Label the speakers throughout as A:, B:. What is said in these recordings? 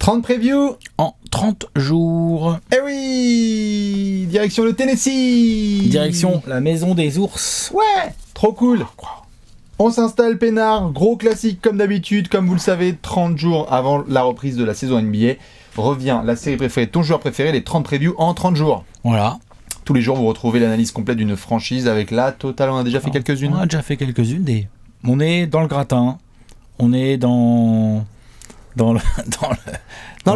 A: 30 previews
B: en 30 jours.
A: Eh oui, direction le Tennessee.
B: Direction la maison des ours.
A: Ouais, trop cool. On s'installe peinard, gros classique comme d'habitude, comme vous le savez, 30 jours avant la reprise de la saison NBA. Revient la série préférée, ton joueur préféré, les 30 previews en 30 jours.
B: Voilà.
A: Tous les jours, vous retrouvez l'analyse complète d'une franchise avec la totale. On a déjà fait quelques-unes.
B: On a déjà fait quelques-unes. On est dans le gratin. On est dans le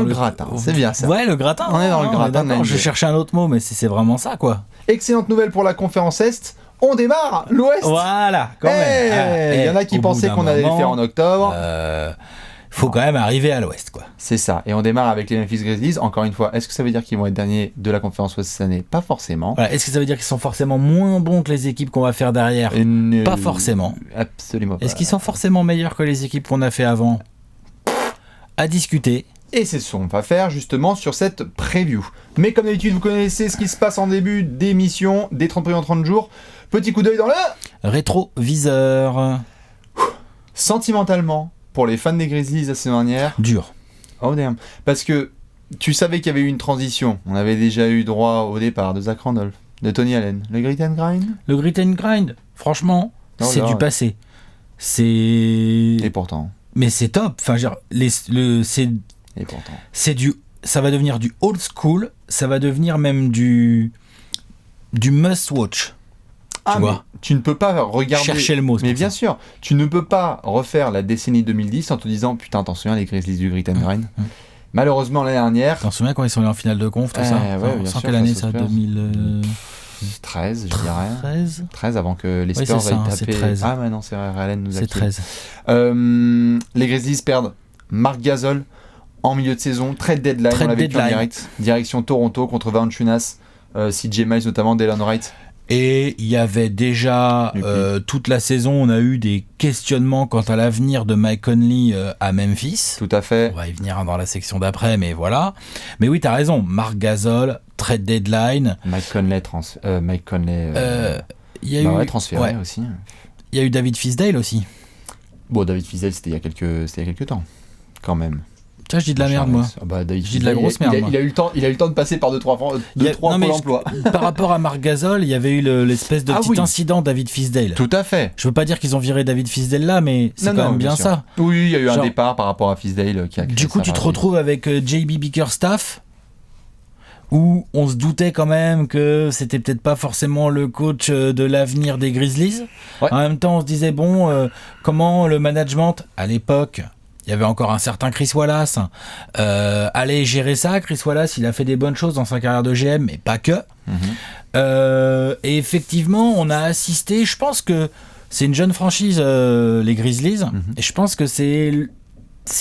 A: gratin, c'est bien ça.
B: Ouais, le gratin.
A: On est dans le gratin.
B: Je cherchais un autre mot, mais c'est vraiment ça, quoi.
A: Excellente nouvelle pour la conférence Est. On démarre l'Ouest.
B: Voilà, quand même.
A: Il y en a qui pensaient qu'on allait le faire en octobre.
B: Faut quand même arriver à l'Ouest, quoi.
A: C'est ça. Et on démarre avec les Memphis Grizzlies. Encore une fois, est-ce que ça veut dire qu'ils vont être derniers de la conférence Ouest cette année? Pas forcément.
B: Voilà. Est-ce que ça veut dire qu'ils sont forcément moins bons que les équipes qu'on va faire derrière? Pas forcément.
A: Absolument pas.
B: Est-ce qu'ils sont forcément meilleurs que les équipes qu'on a fait avant? À discuter.
A: Et c'est ce qu'on va faire justement sur cette preview. Mais comme d'habitude, vous connaissez ce qui se passe en début d'émission, des 30 previews en 30 jours. Petit coup d'œil dans le
B: rétroviseur.
A: Sentimentalement, pour les fans des Grizzlies la saison dernière.
B: Dur.
A: Oh damn. Parce que tu savais qu'il y avait eu une transition. On avait déjà eu droit au départ de Zach Randolph, de Tony Allen. Le grit and grind.
B: Le grit and grind, franchement, c'est du passé. C'est.
A: Et pourtant.
B: Mais c'est top. Enfin,
A: Et pourtant.
B: Ça va devenir du old school. Ça va devenir même du must watch. Tu vois.
A: Tu ne peux pas regarder.
B: Chercher le mot.
A: Mais bien sûr, tu ne peux pas refaire la décennie 2010 en te disant putain, t'en souviens les Grizzlies du grit and grind. Malheureusement l'année dernière.
B: T'en souviens quand ils sont allés en finale de conf, tout ça.
A: Ouais, bien sûr.
B: Quelle année ça?
A: 2013, je dirais. 13 avant que les Spurs aient tapé. Ah mais non, c'est vrai, Allen nous a
B: quitté. C'est
A: 13. Les Grizzlies perdent Marc Gasol en milieu de saison, trade deadline, on l'avait vu en direct. Direction Toronto contre Valanciunas, CJ Miles notamment, Delon Wright.
B: Et il y avait déjà toute la saison, on a eu des questionnements quant à l'avenir de Mike Conley à Memphis.
A: Tout à fait.
B: On va y venir dans la section d'après, mais voilà. Mais oui, t'as raison. Marc Gasol, trade deadline.
A: Mike Conley transféré aussi.
B: Il y a eu David Fisdale aussi.
A: Bon, David Fisdale, c'était il y a quelques temps, quand même.
B: Ça, je dis de la merde, moi.
A: Bah, David
B: je dis de la grosse merde.
A: Il a eu le temps de passer par 2-3 Pôle emploi.
B: Par rapport à Marc Gasol, il y avait eu l'espèce de petit incident David Fisdale.
A: Tout à fait.
B: Je veux pas dire qu'ils ont viré David Fisdale là, mais c'est quand même bien ça.
A: Oui, il y a eu un départ par rapport à Fisdale qui a créé.
B: Du coup, tu te retrouves avec JB Bickerstaff, où on se doutait quand même que c'était peut-être pas forcément le coach de l'avenir des Grizzlies. Ouais. En même temps, on se disait, comment le management, à l'époque, il y avait encore un certain Chris Wallace, allait gérer ça. Chris Wallace, il a fait des bonnes choses dans sa carrière de GM, mais pas que. Et effectivement, on a assisté, je pense que c'est une jeune franchise, les Grizzlies, et je pense que c'est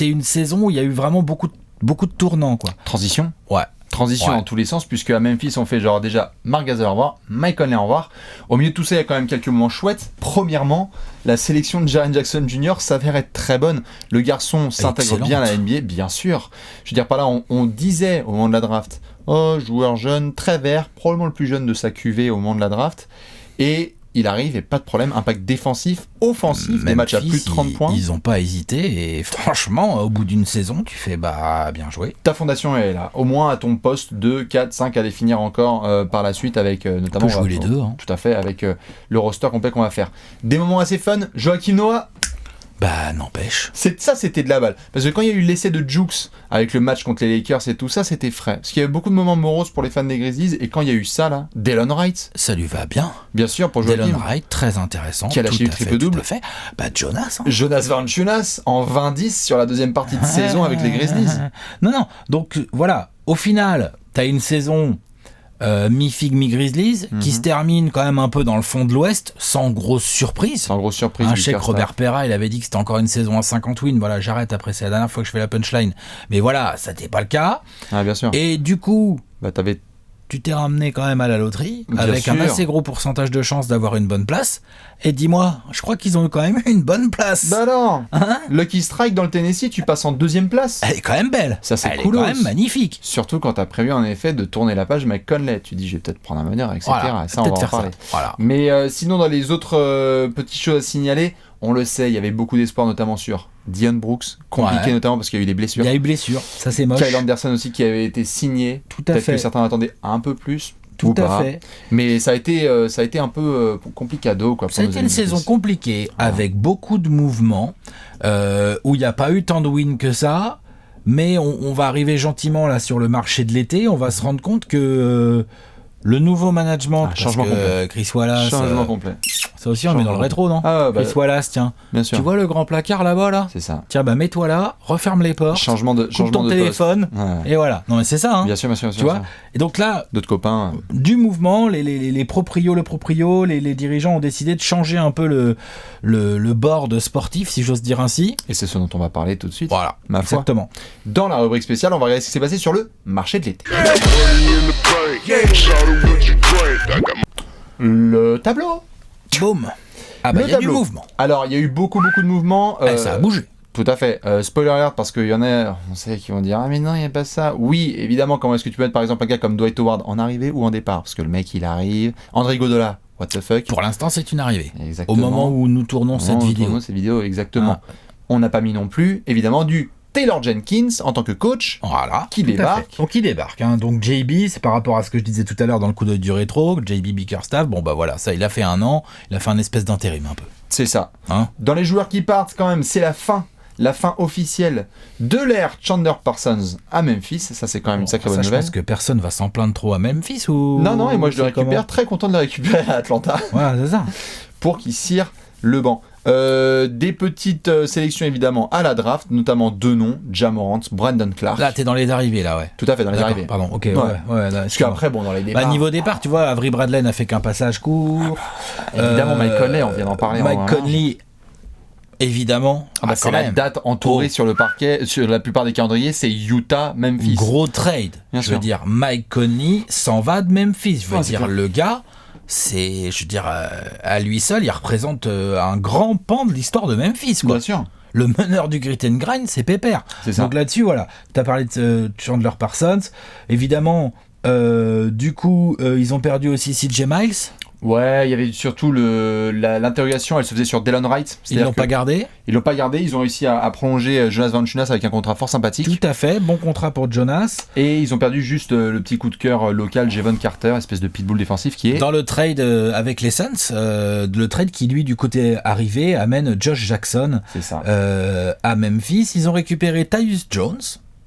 B: une saison où il y a eu vraiment beaucoup de tournants, quoi.
A: Transition.
B: Ouais.
A: Transition dans tous les sens, puisque à Memphis on fait genre déjà Marc Gasol au revoir, Mike Conley au revoir. Au milieu de tout ça, il y a quand même quelques moments chouettes. Premièrement, la sélection de Jaren Jackson Jr. s'avère être très bonne. Le garçon s'intègre bien à la NBA, bien sûr. Je veux dire, par là, on disait au moment de la draft, joueur jeune, très vert, probablement le plus jeune de sa QV au moment de la draft. Et il arrive et pas de problème, impact défensif, offensif, des matchs à plus de 30 points.
B: Ils ont pas hésité et franchement, au bout d'une saison, tu fais bien joué.
A: Ta fondation est là, au moins à ton poste 2, 4, 5 à définir encore par la suite avec notamment...
B: On peut jouer les deux. Hein.
A: Tout à fait, avec le roster complet qu'on va faire. Des moments assez fun, Joachim Noah.
B: N'empêche.
A: C'était de la balle. Parce que quand il y a eu l'essai de Jukes avec le match contre les Lakers et tout ça, c'était frais. Parce qu'il y avait beaucoup de moments moroses pour les fans des Grizzlies. Et quand il y a eu ça, là, Delon Wright.
B: Ça lui va bien.
A: Bien sûr, pour Joachim.
B: Delon Wright, très intéressant.
A: Qui a lâché le triple-double.
B: Jonas.
A: Jonas Valanciunas en 20-10 sur la deuxième partie de saison avec les Grizzlies.
B: Non. Donc, voilà. Au final, t'as une saison... mi-Fig, mi-Grizzlies, qui se termine quand même un peu dans le fond de l'Ouest, sans grosse surprise.
A: Un
B: chèque Robert Perra, il avait dit que c'était encore une saison à 50 wins. Voilà, j'arrête après, c'est la dernière fois que je fais la punchline. Mais voilà, ça n'était pas le cas.
A: Ah, bien sûr.
B: Et du coup, tu t'es ramené quand même à la loterie, avec un assez gros pourcentage de chance d'avoir une bonne place. Et dis-moi, je crois qu'ils ont eu quand même une bonne place.
A: Bah non. Lucky Strike dans le Tennessee, tu passes en 2e place.
B: Elle est quand même belle.
A: Ça, c'est
B: cool. Elle est quand même magnifique.
A: Surtout quand t'as prévu en effet de tourner la page Mike Conley. Tu dis, je vais peut-être prendre un meneur, etc.
B: Voilà,
A: ça, on va en parler.
B: Voilà.
A: Mais sinon, dans les autres petites choses à signaler, On le sait, il y avait beaucoup d'espoir, notamment sur Dion Brooks, compliqué notamment parce qu'il y a eu des blessures.
B: Il y a eu blessure, ça c'est moche.
A: Kyle Anderson aussi qui avait été signé.
B: Tout à
A: Peut-être
B: fait.
A: que certains attendaient un peu plus.
B: Tout à fait.
A: Mais ça a été un peu complicado. Quoi,
B: ça a été une saison compliquée avec beaucoup de mouvements où il n'y a pas eu tant de wins que ça. Mais on va arriver gentiment là sur le marché de l'été. On va se rendre compte que le nouveau management,
A: changement complet.
B: Chris Wallace,
A: changement complet.
B: Ça aussi on le met dans le rétro, non? Chris Wallace, tiens.
A: Bien sûr.
B: Tu vois le grand placard là-bas là?
A: C'est ça.
B: Tiens, mets-toi là, referme les portes. Coupe ton téléphone.
A: Ouais.
B: Et voilà. Non mais c'est ça. Hein.
A: Bien sûr.
B: Tu vois. Et donc là,
A: d'autres copains.
B: Du mouvement, les proprios, les dirigeants ont décidé de changer un peu le board sportif, si j'ose dire ainsi.
A: Et c'est ce dont on va parler tout de suite.
B: Voilà,
A: ma foi.
B: exactement.
A: Dans la rubrique spéciale, on va regarder ce qui s'est passé sur le marché de l'été. Le tableau.
B: Boum. Ah bah il y a du mouvement.
A: Alors il y a eu beaucoup de mouvements.
B: Ça a bougé.
A: Tout à fait. Spoiler alert, parce qu'il y en a, on sait, qui vont dire « Ah mais non, il n'y a pas ça ». Oui, évidemment, comment est-ce que tu peux mettre par exemple un gars comme Dwight Howard en arrivée ou en départ? Parce que le mec, il arrive. André Iguodala, what the fuck.
B: Pour l'instant, c'est une arrivée.
A: Exactement.
B: Au moment où nous tournons cette vidéo.
A: Exactement. On n'a pas mis non plus, évidemment, du Taylor Jenkins en tant que coach, qui débarque.
B: Donc il débarque. Hein. Donc JB, c'est par rapport à ce que je disais tout à l'heure dans le coup d'œil du rétro, JB Bickerstaff, bon bah voilà, ça il a fait 1 an, il a fait un espèce d'intérim un peu.
A: C'est ça.
B: Hein,
A: dans les joueurs qui partent quand même, c'est la fin officielle de l'ère Chandler Parsons à Memphis. Ça c'est quand même une sacrée bonne nouvelle.
B: Je pense que personne va s'en plaindre trop à Memphis ou...
A: Non, et moi je le récupère, très content de le récupérer à Atlanta.
B: Voilà, c'est ça.
A: Pour qu'il cire le banc. Des petites sélections évidemment à la draft, notamment 2 noms, Ja Morant, Brandon Clark.
B: Là t'es dans les arrivées là, ouais.
A: Tout à fait, dans les arrivées.
B: Pardon, ok,
A: ouais. Parce qu'après, bon, dans les départs...
B: niveau départ, tu vois, Avery Bradley n'a fait qu'un passage court.
A: Évidemment, Mike Conley, on vient d'en parler.
B: Mike Conley, évidemment.
A: C'est la date entourée sur le parquet, sur la plupart des calendriers, c'est Utah, Memphis.
B: Gros trade. Je veux dire, Mike Conley s'en va de Memphis. Je veux dire, le gars... à lui seul, il représente un grand pan de l'histoire de Memphis, quoi.
A: Bien sûr.
B: Le meneur du grit and grind, c'est Pépère.
A: C'est ça.
B: Donc là-dessus, voilà. Tu as parlé de Chandler Parsons. Évidemment, du coup, ils ont perdu aussi CJ Miles.
A: Ouais, il y avait surtout l'interrogation, elle se faisait sur Delon Wright.
B: Ils l'ont pas gardé.
A: Ils l'ont pas gardé, ils ont réussi à prolonger Jonas Valanciunas avec un contrat fort sympathique.
B: Tout à fait, bon contrat pour Jonas.
A: Et ils ont perdu juste le petit coup de cœur local, Javon Carter, espèce de pitbull défensif qui est...
B: Dans le trade avec les Suns, le trade qui lui, du côté arrivé, amène Josh Jackson à Memphis. Ils ont récupéré Tyus Jones.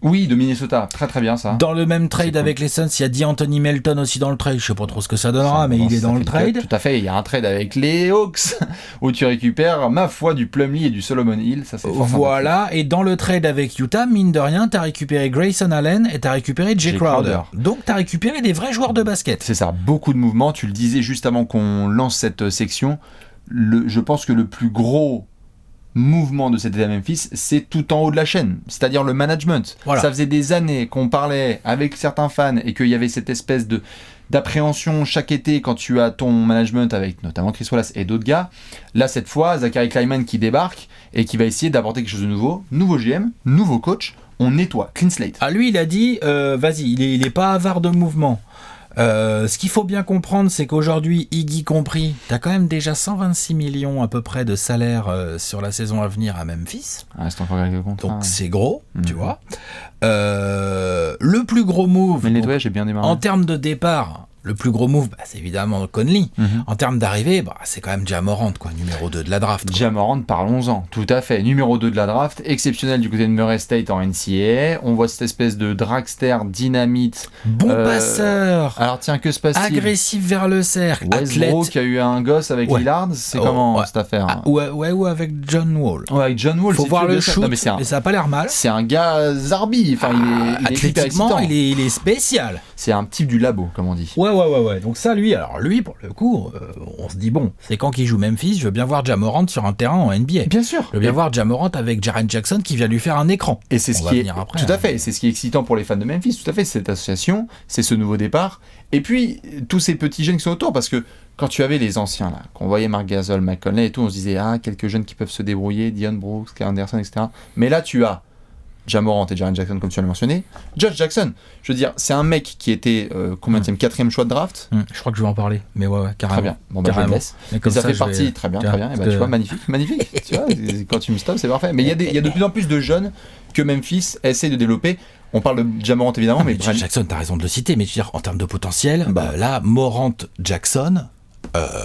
A: Oui, de Minnesota, très bien ça.
B: Dans le même trade avec les Suns, il y a d'Anthony Melton aussi dans le trade. Je sais pas trop ce que ça donnera, mais il est dans le trade.
A: Tout à fait, il y a un trade avec les Hawks où tu récupères, ma foi, du Plumlee et du Solomon Hill. Ça, c'est fort
B: voilà, et dans le trade avec Utah, mine de rien, t'as récupéré Grayson Allen et t'as récupéré Jay Crowder. Donc t'as récupéré des vrais joueurs de basket.
A: C'est ça, beaucoup de mouvements. Tu le disais juste avant qu'on lance cette section. Je pense que le plus gros mouvement de cet été à Memphis, c'est tout en haut de la chaîne, c'est-à-dire le management. Voilà. Ça faisait des années qu'on parlait avec certains fans et qu'il y avait cette espèce d'appréhension chaque été quand tu as ton management avec notamment Chris Wallace et d'autres gars. Là, cette fois, Zachary Kleiman qui débarque et qui va essayer d'apporter quelque chose de nouveau GM, nouveau coach, on nettoie, clean slate.
B: Ah, lui, il a dit, vas-y, il est pas avare de mouvement. Ce qu'il faut bien comprendre, c'est qu'aujourd'hui, Iggy compris, t'as quand même déjà 126 millions à peu près de salaire sur la saison à venir à Memphis.
A: C'est encore quelques contrats.
B: Donc c'est gros, tu vois. Le plus gros move,
A: mais le nettoyage est bien démarré.
B: En termes de départ, le plus gros move, c'est évidemment Conley. En termes d'arrivée, c'est quand même Ja Morant, quoi, numéro 2 de la draft.
A: Ja Morant, parlons-en, tout à fait. Numéro 2 de la draft, exceptionnel du côté de Murray State en NCAA. On voit cette espèce de dragster dynamite.
B: Bon passeur.
A: Alors tiens, que se passe-t-il?
B: Agressif vers le cercle.
A: Westbrook qui a eu un gosse avec Lillard, c'est comment cette affaire?
B: Ou avec John Wall.
A: Ouais, avec John Wall.
B: Faut voir le shoot, mais ça a pas l'air mal.
A: C'est un gars zarbi, enfin il est
B: athlétiquement, il est spécial.
A: C'est un type du labo, comme on dit.
B: Ouais. Donc ça, lui, pour le coup, on se dit, bon, c'est quand qu'il joue Memphis, je veux bien voir Ja Morant sur un terrain en NBA.
A: Bien sûr.
B: Je veux bien voir Ja Morant avec Jaren Jackson qui vient lui faire un écran.
A: Et c'est ce qui est après, tout à fait. C'est ce qui est excitant pour les fans de Memphis. Tout à fait. Cette association, c'est ce nouveau départ. Et puis tous ces petits jeunes qui sont autour, parce que quand tu avais les anciens là, qu'on voyait Marc Gasol, Mike Conley et tout, on se disait quelques jeunes qui peuvent se débrouiller, Dion Brooks, Kyle Anderson, etc. Mais là, tu as Ja Morant et Jaren Jackson, comme tu l'as mentionné. Josh Jackson, je veux dire, c'est un mec qui était combienième, 4e choix de draft.
B: Je crois que je vais en parler, mais ouais, carrément.
A: Très bien, bon bah je le laisse. Mais ça fait partie, très bien, très bien. Et bah, tu vois, magnifique. Tu vois, quand tu me stops, c'est parfait. Mais il y a de plus en plus de jeunes que Memphis essaie de développer. On parle de Ja Morant évidemment, mais
B: Josh Jackson, t'as raison de le citer, mais je veux dire, en termes de potentiel, là, Morant, Jackson.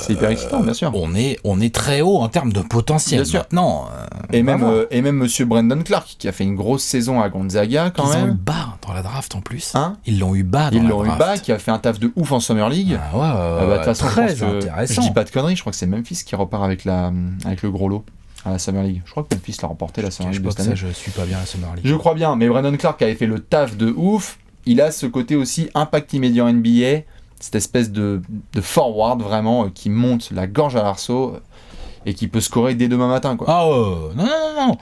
A: C'est hyper excitant, bien sûr.
B: On est très haut en termes de potentiel.
A: Bien sûr.
B: Maintenant.
A: Et même Monsieur Brandon Clark, qui a fait une grosse saison à Gonzaga quand même.
B: Ils l'ont eu bas dans la draft en plus.
A: Ils l'ont eu bas, qui a fait un taf de ouf en Summer League.
B: De toute façon,
A: très intéressant. Je dis pas de conneries, je crois que c'est Memphis qui repart avec le gros lot à la Summer League. Je crois que Memphis l'a remporté la Summer League de cette année.
B: Je suis pas bien la Summer League.
A: Je crois bien, mais Brandon Clark avait fait le taf de ouf. Il a ce côté aussi impact immédiat en NBA. Cette espèce de forward vraiment qui monte la gorge à l'arceau et qui peut scorer dès demain matin, quoi.
B: Non.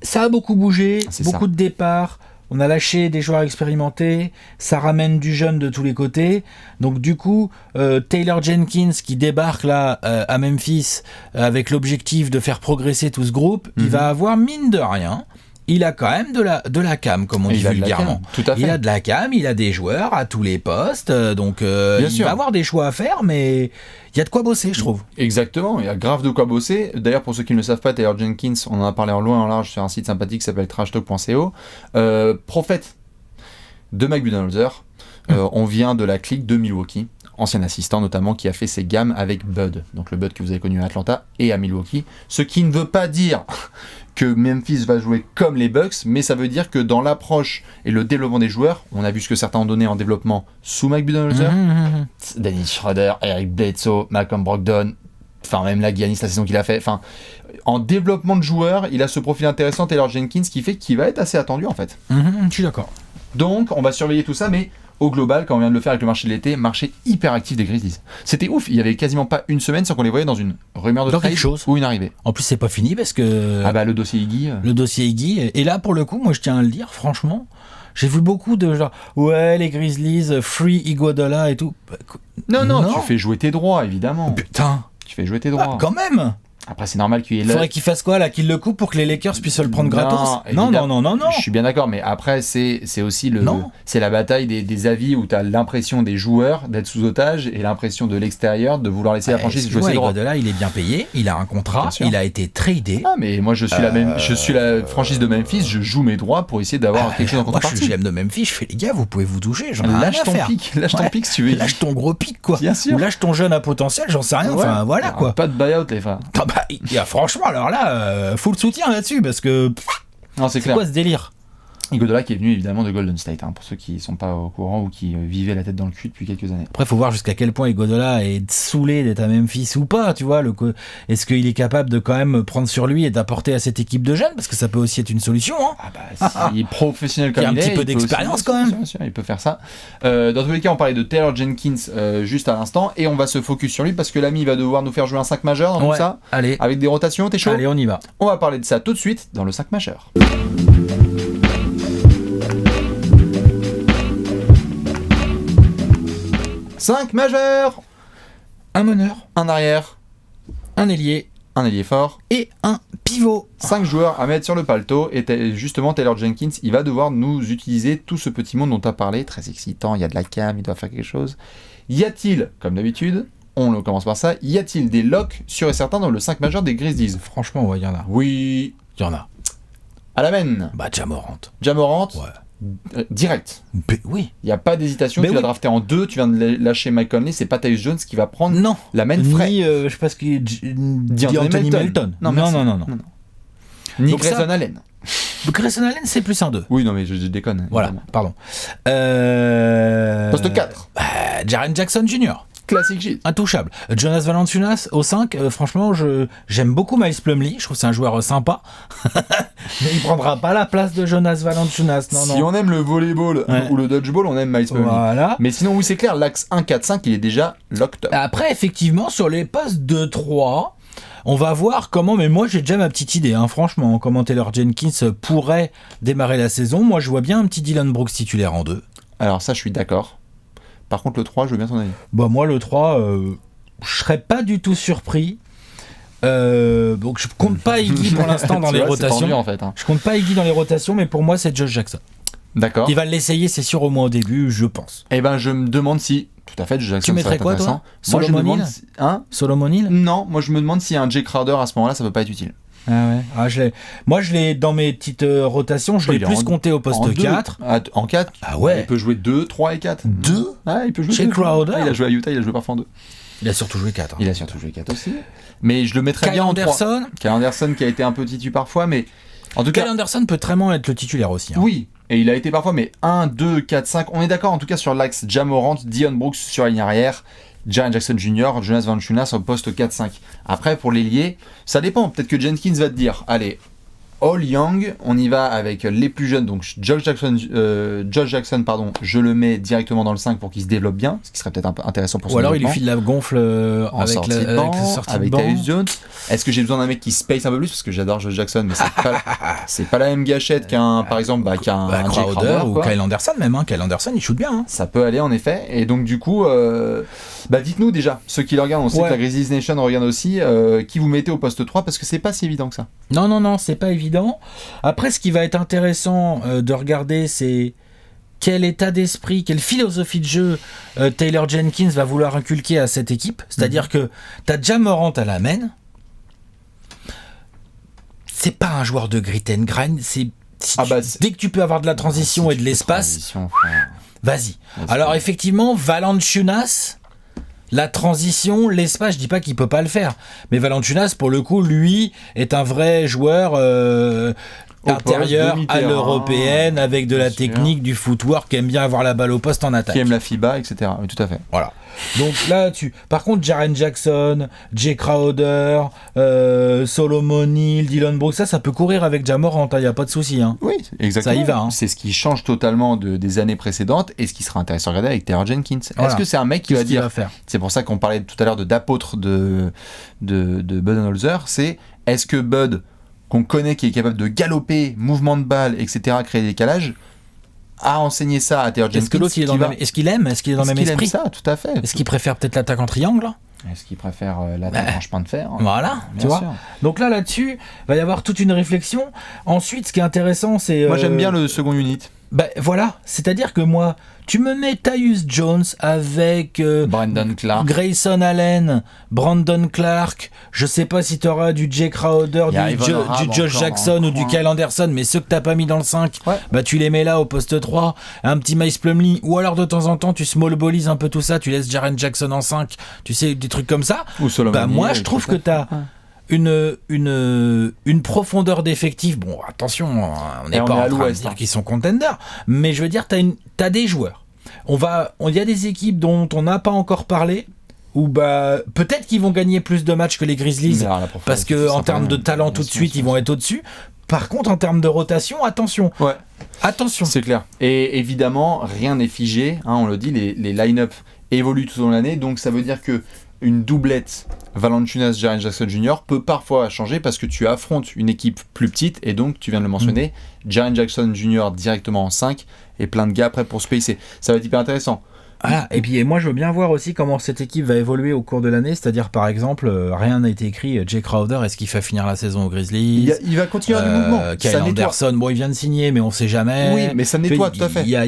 B: Ça a beaucoup bougé, beaucoup de départs. On a lâché des joueurs expérimentés, ça ramène du jeune de tous les côtés. Donc du coup, Taylor Jenkins qui débarque là à Memphis avec l'objectif de faire progresser tout ce groupe, il va avoir, mine de rien, il a quand même de la cam, comme on dit vulgairement.
A: Tout à fait.
B: Il a de la cam, il a des joueurs à tous les postes, donc il va avoir des choix à faire, mais il y a de quoi bosser, je trouve.
A: Exactement, il y a grave de quoi bosser. D'ailleurs, pour ceux qui ne le savent pas, Taylor Jenkins, on en a parlé en loin et en large sur un site sympathique qui s'appelle trashtalk.co. Prophète de Mike Budenholzer, on vient de la clique de Milwaukee, ancien assistant notamment, qui a fait ses gammes avec Bud, donc le Bud que vous avez connu à Atlanta et à Milwaukee, ce qui ne veut pas dire que Memphis va jouer comme les Bucks, mais ça veut dire que dans l'approche et le développement des joueurs, on a vu ce que certains ont donné en développement sous Mike Budenholzer, Dennis Schroeder, Eric Bledsoe, Malcolm Brogdon, enfin même la Giannis la saison qu'il a fait, enfin en développement de joueurs, il a ce profil intéressant Taylor Jenkins qui fait qu'il va être assez attendu en fait.
B: Je suis d'accord.
A: Donc on va surveiller tout ça, mais au global, quand on vient de le faire avec le marché de l'été, marché hyper actif des Grizzlies. C'était ouf, il y avait quasiment pas une semaine sans qu'on les voyait dans une rumeur de trade ou une arrivée.
B: En plus, c'est pas fini parce que...
A: le dossier Iggy.
B: Le dossier Iggy. Et là, pour le coup, moi, je tiens à le dire, franchement, j'ai vu beaucoup de genre, ouais, les Grizzlies, free Iguodala et tout.
A: Non, tu fais jouer tes droits, évidemment.
B: Putain.
A: Tu fais jouer tes droits.
B: Quand même.
A: Après, c'est normal qu'il y ait...
B: Faudrait qu'il fasse quoi, là, qu'il le coupe pour que les Lakers puissent le prendre gratos? Non.
A: Je suis bien d'accord, mais après, c'est aussi c'est la bataille des avis où tu as l'impression des joueurs d'être sous otage et l'impression de l'extérieur de vouloir laisser la franchise jouer ses droits.
B: Là, il est bien payé, il a un contrat, il a été tradé.
A: Ah, mais moi, je suis la franchise de Memphis, je joue mes droits pour essayer d'avoir quelque chose en contrepartie.
B: Moi, je suis GM de Memphis, je fais les gars, vous pouvez vous toucher, j'en ai rien à faire.
A: Lâche ton pic si tu veux.
B: Lâche ton gros pic, quoi.
A: Bien sûr.
B: Ou lâche ton jeune à potentiel, j'en sais rien. Enfin, voilà, quoi.
A: Pas de buyout, les frères.
B: Franchement, alors là, full soutien là-dessus, parce que
A: c'est clair.
B: Quoi ce délire?
A: Iguodala qui est venu évidemment de Golden State, pour ceux qui ne sont pas au courant ou qui vivaient la tête dans le cul depuis quelques années.
B: Après, il faut voir jusqu'à quel point Iguodala est saoulé d'être à Memphis ou pas, tu vois. Est-ce qu'il est capable de quand même prendre sur lui et d'apporter à cette équipe de jeunes? Parce que ça peut aussi être une solution.
A: S'il est professionnel comme il est,
B: il a un petit peu d'expérience quand même.
A: Bien sûr, il peut faire ça. Dans tous les cas, on parlait de Taylor Jenkins juste à l'instant et on va se focus sur lui parce que l'ami va devoir nous faire jouer un 5 majeur dans tout ça.
B: Allez.
A: Avec des rotations, t'es chaud?
B: Allez, on y va.
A: On va parler de ça tout de suite dans le 5 majeur. 5 majeurs.
B: Un meneur,
A: un arrière,
B: un ailier
A: fort
B: et un pivot.
A: 5 joueurs à mettre sur le paletot et justement Taylor Jenkins, il va devoir nous utiliser tout ce petit monde dont tu as parlé, très excitant, il y a de la cam, il doit faire quelque chose. Y a-t-il, comme d'habitude, on commence par ça, y a-t-il des locks sûrs et certains dans le 5 majeur des Grizzlies?
B: Franchement, ouais, il y en a.
A: Oui.
B: Il y en a.
A: À la main.
B: Ja Morant.
A: Ja Morant.
B: Ouais.
A: Direct.
B: Oui.
A: Il n'y a pas d'hésitation, tu l'as drafté en 2, tu viens de lâcher Mike Conley, c'est pas Tyus Jones qui va prendre la main frais.
B: Ni, je sais pas ce qu'il dit Anthony Melton. Non.
A: Ni Grayson Allen.
B: Grayson Allen, c'est plus un 2.
A: Oui, non, mais je déconne.
B: Voilà, pardon.
A: Poste 4.
B: Jaren Jackson Jr.
A: Classique shit.
B: Intouchable. Jonas Valanciunas au 5, franchement, j'aime beaucoup Miles Plumlee, je trouve que c'est un joueur sympa. Mais il prendra pas la place de Jonas Valanciunas.
A: Si on aime le volleyball ou le dodgeball, on aime Miles Plumlee.
B: Voilà.
A: Mais sinon, oui, c'est clair, l'axe 1-4-5, il est déjà locked up.
B: Après, effectivement, sur les postes 2-3, on va voir comment, mais moi j'ai déjà ma petite idée, franchement, comment Taylor Jenkins pourrait démarrer la saison. Moi je vois bien un petit Dylan Brooks titulaire en 2.
A: Alors ça, je suis d'accord. Par contre, le 3, je veux bien ton avis.
B: Moi, le 3, je serais pas du tout surpris Donc je compte pas Iggy pour l'instant dans les rotations.
A: Tendu, en fait, hein.
B: Je compte pas Iggy dans les rotations, mais pour moi c'est Josh Jackson.
A: D'accord.
B: Il va l'essayer, c'est sûr, au moins au début, je pense.
A: Eh ben je me demande si... Tout à fait, Josh Jackson,
B: tu mettrais quoi toi?
A: Solomon Hill
B: Solomon Hill?
A: Non, moi je me demande si un Jay Crowder à ce moment-là, ça peut pas être utile.
B: Ah ouais. Moi je l'ai dans mes petites rotations, je l'ai plus compté au poste 4.
A: En 4
B: Ah ouais.
A: Il peut jouer 2, 3 et 4.
B: 2
A: il peut jouer
B: Jay
A: 2.
B: Crowder.
A: Il a joué à Utah, il a joué parfois en 2.
B: Il a surtout joué 4.
A: Il a surtout joué 4 aussi. Mais je le mettrais bien en 3. Kyle Anderson qui a été un peu titu parfois, mais en tout cas...
B: Kyle Anderson peut très bien être le titulaire aussi. Hein.
A: Oui, et il a été parfois, mais 1, 2, 4, 5. On est d'accord en tout cas sur l'axe Ja Morant, Dillon Brooks sur la ligne arrière, Jaren Jackson Jr., Jonas Valanciunas au poste 4-5. Après, pour l'ailier, ça dépend. Peut-être que Jenkins va te dire, allez, all young, on y va avec les plus jeunes, donc Josh Jackson, je le mets directement dans le 5 pour qu'il se développe bien, ce qui serait peut-être un peu intéressant pour son
B: développement. Ou alors il lui
A: file
B: la gonfle avec la sortie
A: avec Tyus Jones. Est-ce que j'ai besoin d'un mec qui space un peu plus, parce que j'adore Josh Jackson, mais c'est pas la même gâchette qu'un, par exemple, qu'un Jay Crowder
B: ou Kyle Anderson même. Kyle Anderson, il shoot bien. Hein.
A: Ça peut aller en effet, et donc du coup, dites-nous déjà, ceux qui le regardent, on sait que la Grizzlies Nation regarde aussi, qui vous mettez au poste 3, parce que c'est pas si évident que ça.
B: Non, c'est pas évident. Après, ce qui va être intéressant de regarder, c'est quel état d'esprit, quelle philosophie de jeu Taylor Jenkins va vouloir inculquer à cette équipe. C'est-à-dire que t'as Ja Morant à la main. C'est pas un joueur de grit and grind. Dès que tu peux avoir de la transition et de l'espace, vas-y. Alors effectivement, Valanciunas, la transition, l'espace, je dis pas qu'il peut pas le faire, mais Valanciunas, pour le coup, lui, est un vrai joueur intérieur à l'européenne, avec de la technique, du footwork, qui aime bien avoir la balle au poste en attaque.
A: Qui aime la FIBA, etc. Oui, tout à fait.
B: Voilà. Donc là, par contre, Jaren Jackson, Jay Crowder, Solomon Hill, Dillon Brooks, ça peut courir avec Ja Morant, il n'y a pas de souci. Hein.
A: Oui, exactement.
B: Ça y va. Hein.
A: C'est ce qui change totalement des années précédentes et ce qui sera intéressant à regarder avec Taylor Jenkins. Voilà. Est-ce que c'est un mec qui va dire... C'est pour ça qu'on parlait tout à l'heure d'apôtre de Budenholzer, c'est est-ce que Bud, qu'on connaît, qui est capable de galoper, mouvement de balle, etc., créer des décalages, a enseigné ça à Taylor Jenkins.
B: Est-ce que l'autre, est-ce qu'il aime le même esprit?
A: Ça, tout à fait.
B: Est-ce qu'il préfère peut-être l'attaque en triangle?
A: Est-ce qu'il préfère l'attaque en chemin de fer?
B: Voilà, tu vois. Donc là-dessus, va y avoir toute une réflexion. Ensuite, ce qui est intéressant, c'est...
A: Moi, j'aime bien le second unit.
B: Voilà, c'est-à-dire que moi, tu me mets Tyus Jones avec
A: Brandon Clark,
B: Grayson Allen, Brandon Clark, je sais pas si tu auras du Jay Crowder, du Josh Jackson ou du Kyle Anderson, mais ceux que t'as pas mis dans le 5, tu les mets là au poste 3, un petit Miles Plumlee, ou alors de temps en temps tu small ballies un peu tout ça, tu laisses Jaren Jackson en 5, tu sais, des trucs comme ça.
A: Ou
B: moi je trouve que t'as une profondeur d'effectif. Bon, attention, on n'est pas en train de dire qu'ils sont contenders, mais je veux dire, t'as des joueurs. Il y a des équipes dont on n'a pas encore parlé, où peut-être qu'ils vont gagner plus de matchs que les Grizzlies, parce que en termes de talent tout de suite, ils vont être au-dessus. Par contre, en termes de rotation, attention.
A: Ouais.
B: Attention.
A: C'est clair. Et évidemment, rien n'est figé. Hein, on le dit, les line-up évoluent tout au long de l'année, donc ça veut dire que une doublette Valanciunas, Jaren Jackson Jr. peut parfois changer parce que tu affrontes une équipe plus petite et donc, tu viens de le mentionner, Jaren Jackson Jr. directement en 5 et plein de gars après pour spacer. Ça va être hyper intéressant.
B: Voilà. Et puis moi je veux bien voir aussi comment cette équipe va évoluer au cours de l'année, c'est-à-dire par exemple rien n'a été écrit, Jay Crowder, est-ce qu'il va finir la saison aux Grizzlies?
A: Il va continuer du mouvement.
B: Kyle Anderson, il vient de signer mais on sait jamais.
A: Oui, mais ça nettoie tout à fait.
B: Il y a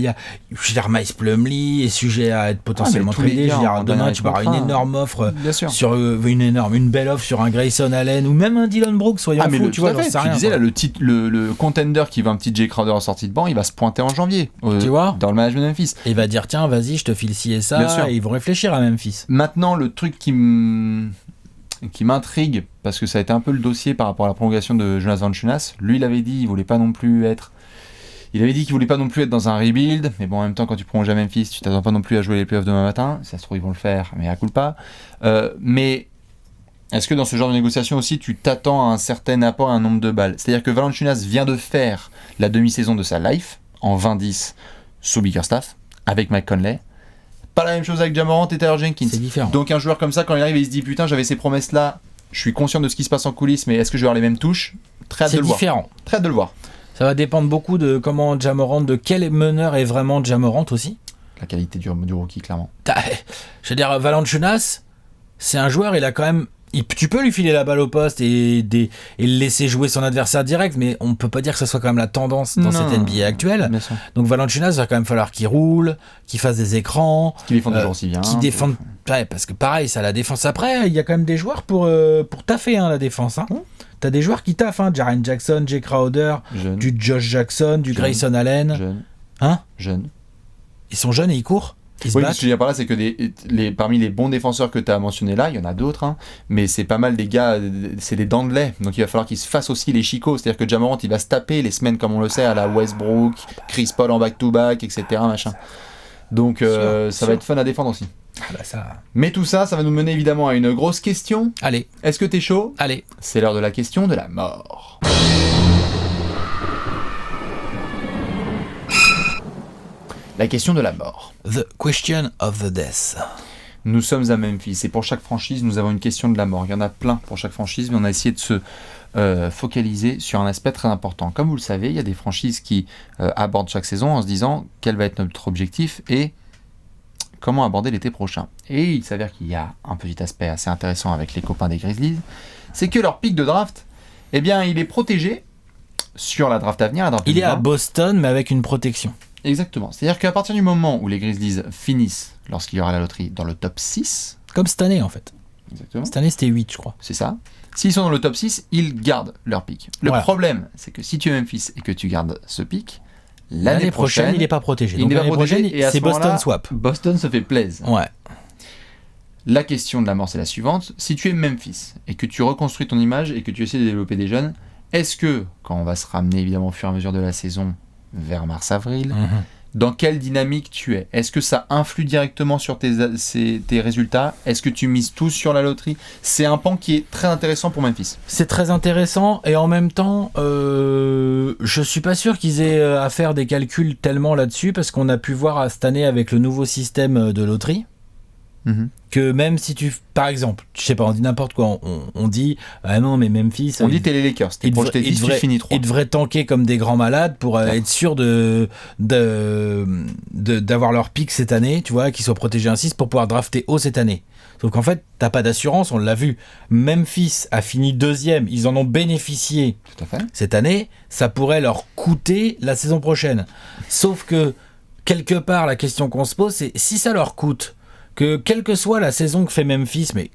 B: Miles Plumlee est sujet à être potentiellement tradé. Demain tu vas avoir une énorme offre sur une belle offre sur un Grayson Allen ou même un Dillon Brooks, soyons fous, tu vois,
A: tu disais là le contender qui veut un petit Jay Crowder en sortie de banc, il va se pointer en janvier tu vois, dans le management de Memphis.
B: Et il va dire tiens, vas-y, je te file ci et ça, et ils vont réfléchir à Memphis.
A: Maintenant, le truc qui m'intrigue, parce que ça a été un peu le dossier par rapport à la prolongation de Jonas Valanciunas, lui il avait dit qu'il voulait pas non plus être dans un rebuild, mais bon, en même temps, quand tu prolonges à Memphis, tu t'attends pas non plus à jouer les playoffs demain matin. Ça se trouve, ils vont le faire, mais à coup pas. Mais est-ce que dans ce genre de négociation aussi, tu t'attends à un certain apport, à un nombre de balles? C'est-à-dire que Valanciunas vient de faire la demi-saison de sa life en 20-10 sous Bickerstaff avec Mike Conley. Pas la même chose avec Ja Morant et Taylor Jenkins.
B: C'est différent.
A: Donc un joueur comme ça, quand il arrive, il se dit putain, j'avais ces promesses là, je suis conscient de ce qui se passe en coulisses, mais est-ce que je vais avoir les mêmes touches? Très hâte de le voir. C'est différent. Très hâte de le voir.
B: Ça va dépendre beaucoup de comment Ja Morant, de quel meneur est vraiment Ja Morant aussi.
A: La qualité du rookie, clairement.
B: Je veux dire, Valanciunas, c'est un joueur, il Tu peux lui filer la balle au poste et le laisser jouer son adversaire direct, mais on peut pas dire que ce soit quand même la tendance dans cette NBA actuelle. Donc Valanciunas, il va quand même falloir qu'il roule, qu'il fasse des écrans,
A: qu'il défende toujours aussi bien,
B: qu'il défende. Ouais, parce que pareil, ça la défense. Après, il y a quand même des joueurs pour taffer la défense. T'as des joueurs qui taffent, Jaren Jackson, Jay Crowder, du Josh Jackson, du Grayson Allen.
A: Jeune.
B: Ils sont jeunes et ils courent.
A: Oui, ce que je veux dire par là, c'est que parmi les bons défenseurs que tu as mentionnés là, il y en a d'autres, mais c'est pas mal des gars, c'est des dents de lait, donc il va falloir qu'ils se fassent aussi les chicots, c'est-à-dire que Ja Morant, il va se taper les semaines, comme on le sait, à la Westbrook, Chris Paul en back-to-back, etc. machin. Donc ça va être fun à défendre aussi. Mais tout ça, ça va nous mener évidemment à une grosse question.
B: Allez.
A: Est-ce que t'es chaud ?
B: Allez.
A: C'est l'heure de la question de la mort. La question de la mort.
B: The question of the death.
A: Nous sommes à Memphis et pour chaque franchise, nous avons une question de la mort. Il y en a plein pour chaque franchise, mais on a essayé de se focaliser sur un aspect très important. Comme vous le savez, il y a des franchises qui abordent chaque saison en se disant quel va être notre objectif et comment aborder l'été prochain. Et il s'avère qu'il y a un petit aspect assez intéressant avec les copains des Grizzlies, c'est que leur pic de draft, eh bien, il est protégé sur la draft à venir.
B: Il est à Boston, mais avec une protection.
A: Exactement. C'est-à-dire qu'à partir du moment où les Grizzlies finissent, lorsqu'il y aura la loterie, dans le top 6...
B: Comme cette année, en fait.
A: Exactement.
B: Cette année, c'était 8, je crois.
A: C'est ça. S'ils sont dans le top 6, ils gardent leur pick. Le problème, c'est que si tu es Memphis et que tu gardes ce pick, l'année prochaine,
B: il n'est pas protégé.
A: Il n'est pas protégé et à
B: c'est Boston swap.
A: Boston se fait plaisir.
B: Ouais.
A: La question de la mort, c'est la suivante. Si tu es Memphis et que tu reconstruis ton image et que tu essaies de développer des jeunes, est-ce que, quand on va se ramener évidemment au fur et à mesure de la saison vers mars-avril, dans quelle dynamique tu es ? Est-ce que ça influe directement sur tes résultats ? Est-ce que tu mises tout sur la loterie ? C'est un pan qui est très intéressant pour Memphis.
B: C'est très intéressant et en même temps, je suis pas sûr qu'ils aient à faire des calculs tellement là-dessus parce qu'on a pu voir cette année avec le nouveau système de loterie. Que même si par exemple, je sais pas, on dit n'importe quoi, on dit ah non mais Memphis,
A: on dit t'es les Lakers, t'es projeté 10, tu finis 3.
B: Ils devraient tanker comme des grands malades pour être sûr d'avoir leur pick cette année, tu vois, qu'ils soient protégés un 6 pour pouvoir drafter haut cette année. Sauf qu'en fait, t'as pas d'assurance, on l'a vu. Memphis a fini 2e, ils en ont bénéficié cette année, ça pourrait leur coûter la saison prochaine. Sauf que quelque part, la question qu'on se pose, c'est si ça leur coûte que quelle que soit la saison que fait Memphis, mais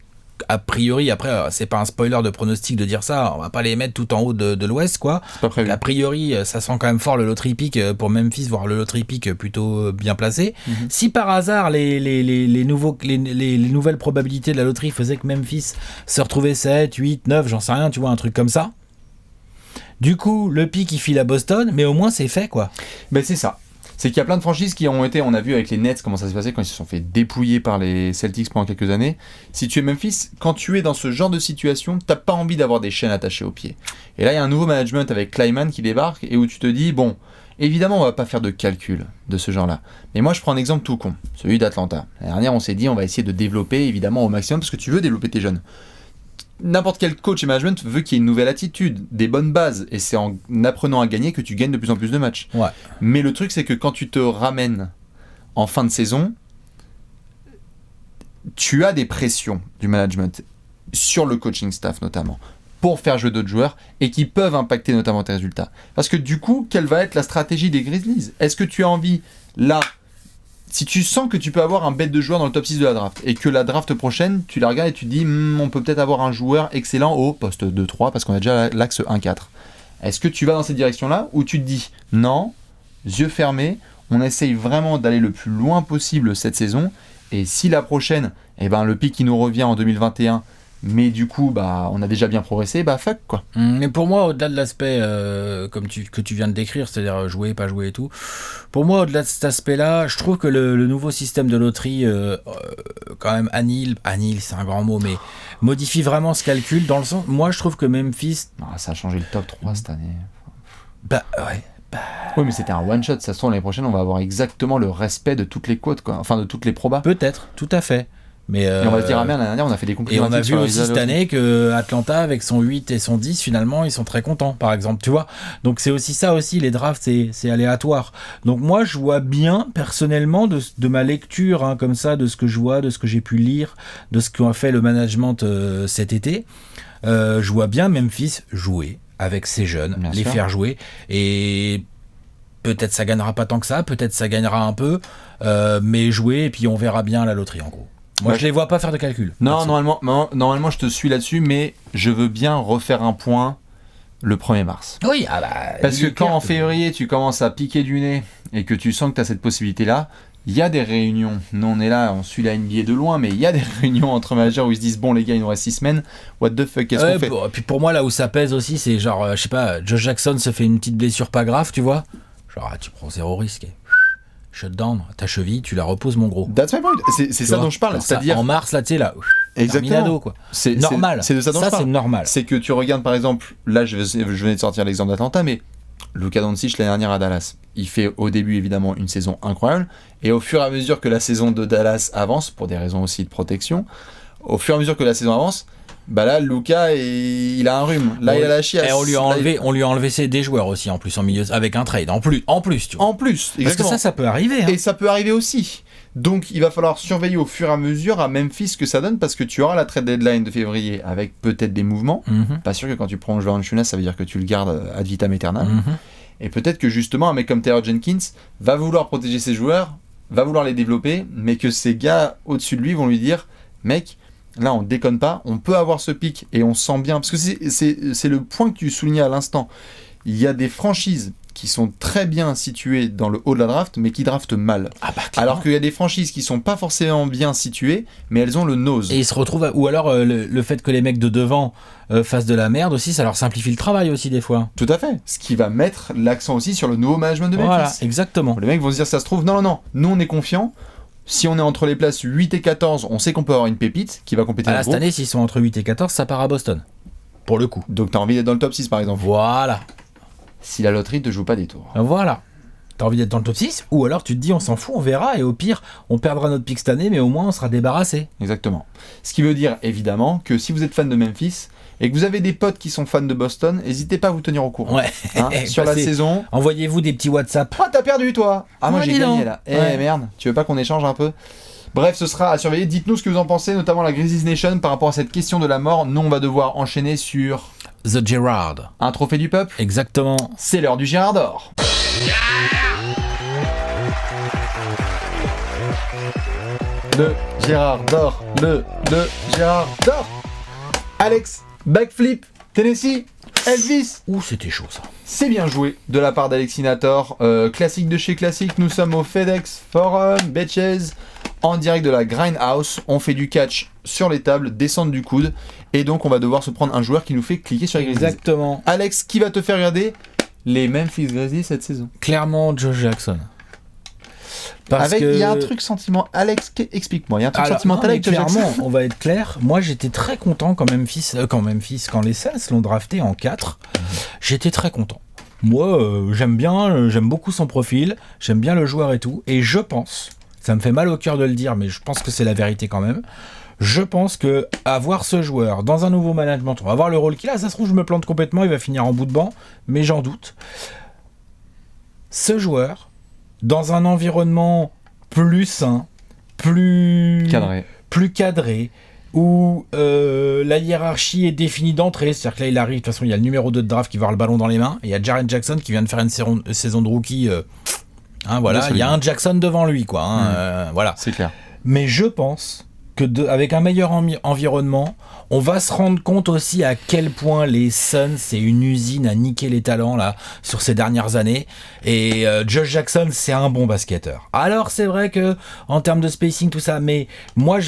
B: a priori, après, c'est pas un spoiler de pronostic de dire ça, on va pas les mettre tout en haut de l'Ouest, quoi.
A: C'est pas prévu.
B: A priori, ça sent quand même fort le lottery pick pour Memphis, voire le lottery pick plutôt bien placé. Si par hasard, les nouvelles probabilités de la loterie faisaient que Memphis se retrouvait 7, 8, 9, j'en sais rien, tu vois, un truc comme ça. Du coup, le pick, il file à Boston, mais au moins, c'est fait, quoi.
A: Ben, c'est ça. C'est qu'il y a plein de franchises qui ont été, on a vu avec les Nets comment ça s'est passé quand ils se sont fait dépouiller par les Celtics pendant quelques années. Si tu es Memphis, quand tu es dans ce genre de situation, t'as pas envie d'avoir des chaînes attachées aux pieds. Et là, il y a un nouveau management avec Kleiman qui débarque et où tu te dis, bon, évidemment, on va pas faire de calcul de ce genre-là. Mais moi, je prends un exemple tout con, celui d'Atlanta. L'année dernière, on s'est dit, on va essayer de développer évidemment au maximum parce que tu veux développer tes jeunes. N'importe quel coach et management veut qu'il y ait une nouvelle attitude, des bonnes bases, et c'est en apprenant à gagner que tu gagnes de plus en plus de matchs.
B: Ouais.
A: Mais le truc, c'est que quand tu te ramènes en fin de saison, tu as des pressions du management sur le coaching staff notamment, pour faire jouer d'autres joueurs, et qui peuvent impacter notamment tes résultats. Parce que du coup, quelle va être la stratégie des Grizzlies ? Est-ce que tu as envie, là, si tu sens que tu peux avoir un bête de joueur dans le top 6 de la draft et que la draft prochaine, tu la regardes et tu te dis on peut peut-être avoir un joueur excellent au poste 2-3 parce qu'on a déjà l'axe 1-4. Est-ce que tu vas dans cette direction-là ou tu te dis non, yeux fermés, on essaye vraiment d'aller le plus loin possible cette saison et si la prochaine, le pic qui nous revient en 2021, mais du coup on a déjà bien progressé, fuck quoi.
B: Mais pour moi, au-delà de l'aspect que tu viens de décrire, c'est-à-dire jouer, pas jouer et tout, pour moi, au-delà de cet aspect-là, je trouve que le nouveau système de loterie quand même annihile, c'est un grand mot, mais modifie vraiment ce calcul dans le sens, moi je trouve que Memphis...
A: ça a changé le top 3 cette année.
B: Ouais.
A: Oui, mais c'était un one-shot, ça se trouve l'année prochaine on va avoir exactement le respect de toutes les quotes, quoi. Enfin de toutes les probas.
B: Peut-être, tout à fait. Mais
A: et on va se dire, merde, l'année dernière, on a fait des conclusions.
B: Et on a vu aussi cette année que Atlanta, avec son 8 et son 10, finalement, ils sont très contents, par exemple, tu vois. Donc c'est aussi ça aussi, les drafts, c'est aléatoire. Donc moi, je vois bien, personnellement, de ma lecture, hein, comme ça, de ce que je vois, de ce que j'ai pu lire, de ce qu'a fait le management cet été, je vois bien Memphis jouer avec ces jeunes, bien les sûr. Faire jouer, et peut-être ça gagnera pas tant que ça, peut-être ça gagnera un peu, mais jouer, et puis on verra bien la loterie, en gros. Moi, je les vois pas faire de calcul.
A: Non, normalement, je te suis là-dessus, mais je veux bien refaire un point le 1er mars.
B: Oui,
A: parce que quand en février, tu commences à piquer du nez et que tu sens que tu as cette possibilité-là, il y a des réunions. Nous, on est là, on suit la NBA de loin, mais il y a des réunions entre managers où ils se disent, bon, les gars, il nous reste 6 semaines, what the fuck, qu'est-ce qu'on fait ?
B: Puis pour moi, là où ça pèse aussi, c'est genre, je sais pas, Josh Jackson se fait une petite blessure pas grave, tu vois ? Genre, tu prends 0 risque. Shutdown, ta cheville, tu la reposes, mon gros.
A: That's my point. C'est ça dont je parle. C'est-à-dire
B: en mars, là, tu sais, là.
A: Exactement.
B: Terminado, quoi. C'est normal.
A: C'est de ça dont je parle.
B: C'est normal.
A: C'est que tu regardes, par exemple, là, je venais de sortir l'exemple d'Atlanta, mais Luka Doncic l'année dernière à Dallas, il fait au début évidemment une saison incroyable, et au fur et à mesure que la saison de Dallas avance, pour des raisons aussi de protection, au fur et à mesure que la saison avance, bah là, Luka, il a un rhume. Là, il a la chiasse.
B: Et on lui a enlevé des joueurs aussi, en plus, en milieu, avec un trade. En plus, tu vois.
A: En plus,
B: exactement. Parce que ça peut arriver. Hein.
A: Et ça peut arriver aussi. Donc, il va falloir surveiller au fur et à mesure à Memphis ce que ça donne, parce que tu auras la trade deadline de février avec peut-être des mouvements. Pas sûr que quand tu prends Valanciunas, ça veut dire que tu le gardes ad vitam aeternam. Et peut-être que justement, un mec comme Taylor Jenkins va vouloir protéger ses joueurs, va vouloir les développer, mais que ces gars au-dessus de lui vont lui dire, mec, là, on déconne pas, on peut avoir ce pic et on sent bien. Parce que c'est le point que tu soulignais à l'instant. Il y a des franchises qui sont très bien situées dans le haut de la draft, mais qui draftent mal. Alors qu'il y a des franchises qui sont pas forcément bien situées, mais elles ont le nose.
B: Et ils se retrouvent... Ou alors, le fait que les mecs de devant fassent de la merde aussi, ça leur simplifie le travail aussi, des fois.
A: Tout à fait. Ce qui va mettre l'accent aussi sur le nouveau management de Memphis.
B: Voilà, exactement.
A: Les mecs vont se dire, ça se trouve, non, nous on est confiants. Si on est entre les places 8 et 14, on sait qu'on peut avoir une pépite qui va compléter le groupe.
B: Cette année, s'ils sont entre 8 et 14, ça part à Boston. Pour le coup.
A: Donc t'as envie d'être dans le top 6 par exemple.
B: Voilà.
A: Si la loterie te joue pas des tours.
B: Voilà. T'as envie d'être dans le top 6, ou alors tu te dis on s'en fout, on verra, et au pire, on perdra notre pick cette année, mais au moins on sera débarrassé.
A: Exactement. Ce qui veut dire évidemment que si vous êtes fan de Memphis et que vous avez des potes qui sont fans de Boston, n'hésitez pas à vous tenir au courant.
B: Ouais.
A: Sur la saison.
B: Envoyez-vous des petits WhatsApp.
A: Ah, t'as perdu toi. Ah, moi j'ai gagné là. Merde, tu veux pas qu'on échange un peu ? Bref, ce sera à surveiller. Dites-nous ce que vous en pensez, notamment la Grizzlies Nation par rapport à cette question de la mort. Nous, on va devoir enchaîner sur...
B: The Gerrard.
A: Un trophée du peuple.
B: Exactement.
A: C'est l'heure du Gerrard d'or. Le Gerrard d'or. Le Gerrard d'or. Alex, backflip, Tennessee, Elvis.
B: Ouh, c'était chaud ça.
A: C'est bien joué de la part d'Alexinator. Classique de chez classique, nous sommes au FedEx Forum, Betches, en direct de la Grindhouse. On fait du catch sur les tables, descendre du coude. Et donc on va devoir se prendre un joueur qui nous fait cliquer sur les Grizzlies.
B: Exactement.
A: Alex, qui va te faire regarder les Memphis Grizzlies cette saison?
B: Clairement, Josh Jackson.
A: Il y a un truc sentiment. Alex, explique-moi. Il y a un truc sentimental avec Josh Jackson.
B: Clairement, on va être clair. Moi, j'étais très content quand quand les Suns l'ont drafté en 4. J'étais très content. Moi, j'aime beaucoup son profil. J'aime bien le joueur et tout. Et je pense, ça me fait mal au cœur de le dire, mais je pense que c'est la vérité quand même. Je pense que avoir ce joueur dans un nouveau management, on va voir le rôle qu'il a. Ça se trouve, je me plante complètement. Il va finir en bout de banc, mais j'en doute. Ce joueur, dans un environnement plus sain, plus cadré, où la hiérarchie est définie d'entrée, c'est-à-dire que là il arrive, de toute façon il y a le numéro 2 de draft qui va avoir le ballon dans les mains, et il y a Jaren Jackson qui vient de faire une saison de rookie, voilà, il y a un Jackson devant lui, quoi, voilà.
A: C'est clair.
B: Mais je pense que avec un meilleur environnement, on va se rendre compte aussi à quel point les Suns, c'est une usine à niquer les talents là sur ces dernières années. Et Josh Jackson, c'est un bon basketteur. Alors c'est vrai que en termes de spacing, tout ça, mais moi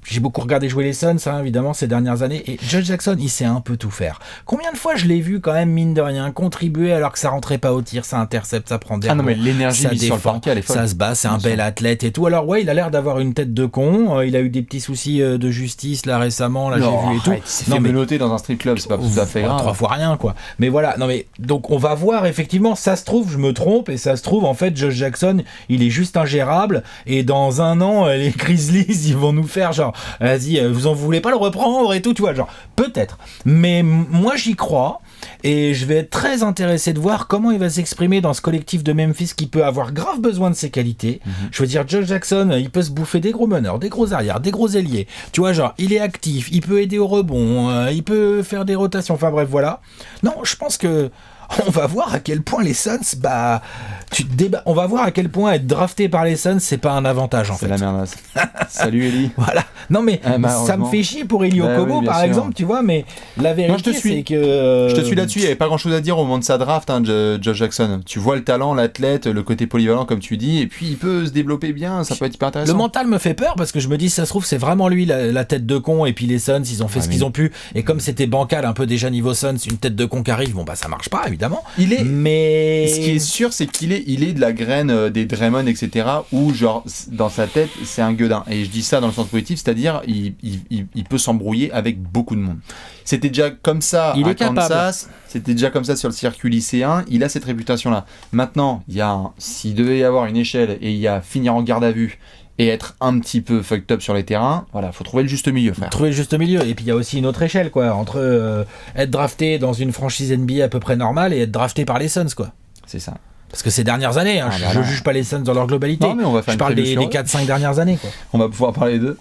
B: j'ai beaucoup regardé jouer les Suns, évidemment, ces dernières années. Et Josh Jackson, il sait un peu tout faire. Combien de fois je l'ai vu quand même, mine de rien, contribuer alors que ça rentrait pas au tir, ça intercepte, ça prend des
A: non mais l'énergie sur le parquet, elle est folle.
B: Ça se bat, c'est un bel athlète et tout. Alors ouais, il a l'air d'avoir une tête de con. Il a eu des petits soucis de justice là récemment, là j'ai vu et tout.
A: Il s'est fait menotter dans un strip club, c'est pas tout à fait grave.
B: 3 fois rien, quoi. Mais voilà, non mais donc on va voir effectivement, ça se trouve, je me trompe, et ça se trouve en fait Josh Jackson, il est juste ingérable, et dans un an les Grizzlies ils vont nous faire genre, vas-y, vous en voulez pas le reprendre et tout, tu vois, genre, peut-être. Mais moi, j'y crois. Et je vais être très intéressé de voir comment il va s'exprimer dans ce collectif de Memphis qui peut avoir grave besoin de ses qualités. Je veux dire, Josh Jackson, il peut se bouffer des gros meneurs, des gros arrières, des gros ailiers. Tu vois, genre, il est actif, il peut aider au rebond, il peut faire des rotations. Enfin bref, voilà. Non, je pense que on va voir à quel point les Suns, on va voir à quel point être drafté par les Suns, c'est pas un avantage en fait.
A: C'est la merde. Salut Eli.
B: Voilà. Non mais ça me fait chier pour Eli Okobo par exemple, tu vois, mais la vérité c'est que...
A: Je te suis là-dessus, il n'y avait pas grand-chose à dire au moment de sa draft, Josh Jackson. Tu vois le talent, l'athlète, le côté polyvalent comme tu dis, et puis il peut se développer bien, ça peut être hyper intéressant.
B: Le mental me fait peur parce que je me dis, ça se trouve, c'est vraiment lui la tête de con, et puis les Suns, ils ont fait ce qu'ils ont pu, et comme c'était bancal un peu déjà niveau Suns, une tête de con qui arrive, bon bah ça marche pas évidemment. Mais
A: ce qui est sûr, c'est qu'il est de la graine des Draymond, etc., où genre dans sa tête c'est un gueudin, et je dis ça dans le sens positif, c'est-à-dire il peut s'embrouiller avec beaucoup de monde. C'était déjà comme ça à Kansas, c'était déjà comme ça sur le circuit lycéen, il a cette réputation-là. Maintenant, s'il devait y avoir une échelle et il y a finir en garde à vue et être un petit peu fucked up sur les terrains, voilà, faut trouver le juste milieu, frère.
B: Trouver le juste milieu, et puis il y a aussi une autre échelle, quoi, entre être drafté dans une franchise NBA à peu près normale et être drafté par les Suns, quoi.
A: C'est ça.
B: Parce que ces dernières années, je juge pas les Suns dans leur globalité.
A: Non, mais on va faire
B: je parle des 4-5 dernières années, quoi.
A: On va pouvoir parler d'eux,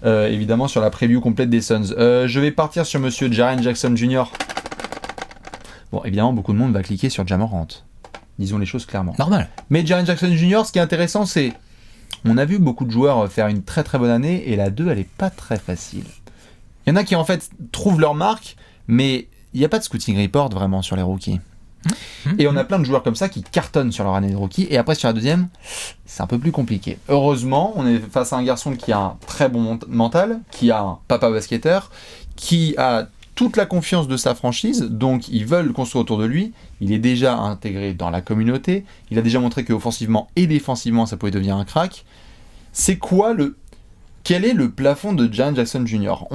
A: évidemment, sur la preview complète des Suns. Je vais partir sur monsieur Jaren Jackson Jr. Bon, évidemment, beaucoup de monde va cliquer sur Ja Morant. Disons les choses clairement.
B: Normal.
A: Mais Jaren Jackson Jr., ce qui est intéressant, c'est... On a vu beaucoup de joueurs faire une très très bonne année, et la 2, elle est pas très facile. Il y en a qui, en fait, trouvent leur marque, mais il n'y a pas de scouting report, vraiment, sur les rookies. Et on a plein de joueurs comme ça qui cartonnent sur leur année de rookie, et après sur la deuxième, c'est un peu plus compliqué. Heureusement, on est face à un garçon qui a un très bon mental, qui a un papa basketteur, qui a toute la confiance de sa franchise, donc ils veulent construire autour de lui. Il est déjà intégré dans la communauté, il a déjà montré qu'offensivement et défensivement ça pouvait devenir un crack. Quel est le plafond de Jaren Jackson Jr.